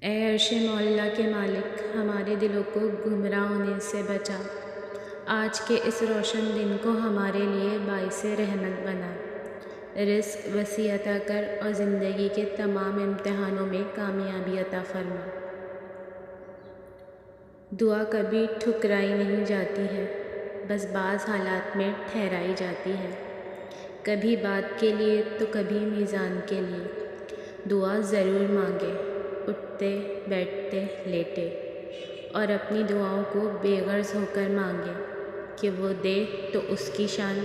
اے عرش معلیٰ کے مالک، ہمارے دلوں کو گمراہ ہونے سے بچا۔ آج کے اس روشن دن کو ہمارے لیے باعث رحمت بنا۔ رزق وسیع عطا کر اور زندگی کے تمام امتحانوں میں کامیابی عطا فرما۔ دعا کبھی ٹھکرائی نہیں جاتی ہے، بس بعض حالات میں ٹھہرائی جاتی ہے، کبھی بات کے لیے تو کبھی میزان کے لیے۔ دعا ضرور مانگے، اٹھتے بیٹھتے لیٹے، اور اپنی دعاؤں کو بے غرض ہو کر مانگے کہ وہ دے تو اس کی شان،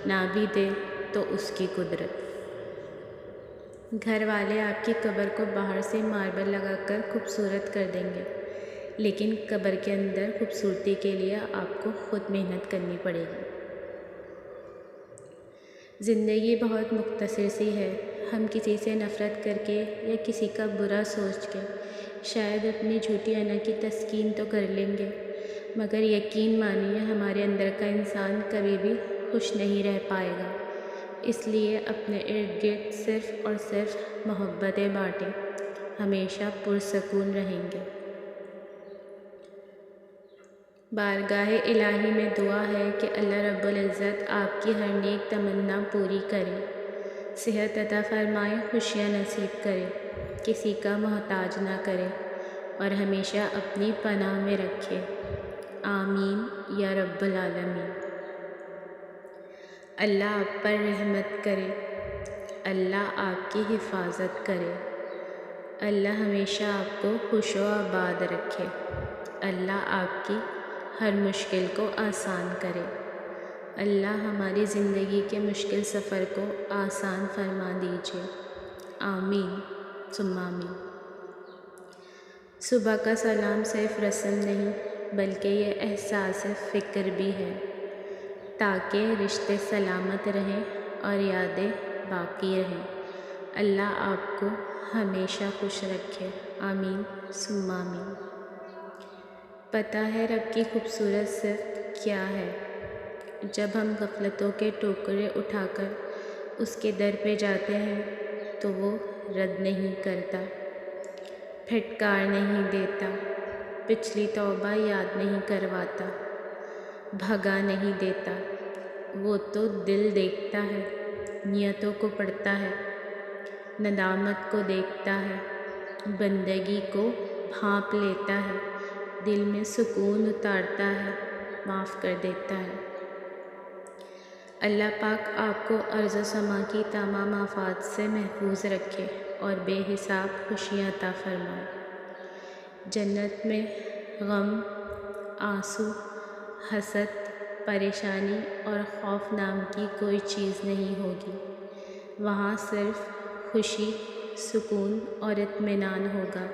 نہ بھی دے تو اس کی قدرت۔ گھر والے آپ کی قبر کو باہر سے ماربل لگا کر خوبصورت کر دیں گے، لیکن قبر کے اندر خوبصورتی کے لیے آپ کو خود محنت کرنی پڑے گی۔ زندگی بہت مختصر سی ہے، ہم کسی سے نفرت کر کے یا کسی کا برا سوچ کے شاید اپنی جھوٹی انا کی تسکین تو کر لیں گے، مگر یقین مانیے ہمارے اندر کا انسان کبھی بھی خوش نہیں رہ پائے گا۔ اس لیے اپنے ارد گرد صرف اور صرف محبتیں بانٹیں، ہمیشہ پرسکون رہیں گے۔ بارگاہ الہی میں دعا ہے کہ اللہ رب العزت آپ کی ہر نیک تمنا پوری کرے، صحت عطا فرمائے، خوشیاں نصیب کرے، کسی کا محتاج نہ کرے اور ہمیشہ اپنی پناہ میں رکھے۔ آمین یا رب العالمین۔ اللہ آپ پر رحمت کرے، اللہ آپ کی حفاظت کرے، اللہ ہمیشہ آپ کو خوش و آباد رکھے، اللہ آپ کی ہر مشکل کو آسان کرے، اللہ ہماری زندگی کے مشکل سفر کو آسان فرما دیجیے۔ آمین ثم آمین۔ صبح کا سلام صرف رسم نہیں بلکہ یہ احساس فکر بھی ہے، تاکہ رشتے سلامت رہیں اور یادیں باقی رہیں۔ اللہ آپ کو ہمیشہ خوش رکھے۔ آمین ثم آمین۔ پتہ ہے رب کی خوبصورت صفت کیا ہے؟ جب ہم غفلتوں کے ٹوکرے اٹھا کر اس کے در پہ جاتے ہیں تو وہ رد نہیں کرتا، پھٹکار نہیں دیتا، پچھلی توبہ یاد نہیں کرواتا، بھگا نہیں دیتا۔ وہ تو دل دیکھتا ہے، نیتوں کو پڑھتا ہے، ندامت کو دیکھتا ہے، بندگی کو بھانپ لیتا ہے، دل میں سکون اتارتا ہے، معاف کر دیتا ہے۔ اللہ پاک آپ کو ارض و سما کی تمام آفات سے محفوظ رکھے اور بے حساب خوشیاں عطا فرمائے۔ جنت میں غم، آنسو، حسد، پریشانی اور خوف نام کی کوئی چیز نہیں ہوگی، وہاں صرف خوشی، سکون اور اطمینان ہوگا۔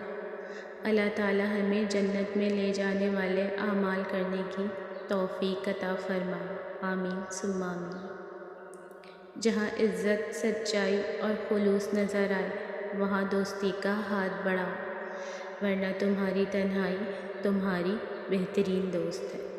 اللہ تعالی ہمیں جنت میں لے جانے والے اعمال کرنے کی توفیق عطا فرمائے۔ آمین ثم آمین۔ جہاں عزت، سچائی اور خلوص نظر آئے وہاں دوستی کا ہاتھ بڑھاؤ، ورنہ تمہاری تنہائی تمہاری بہترین دوست ہے۔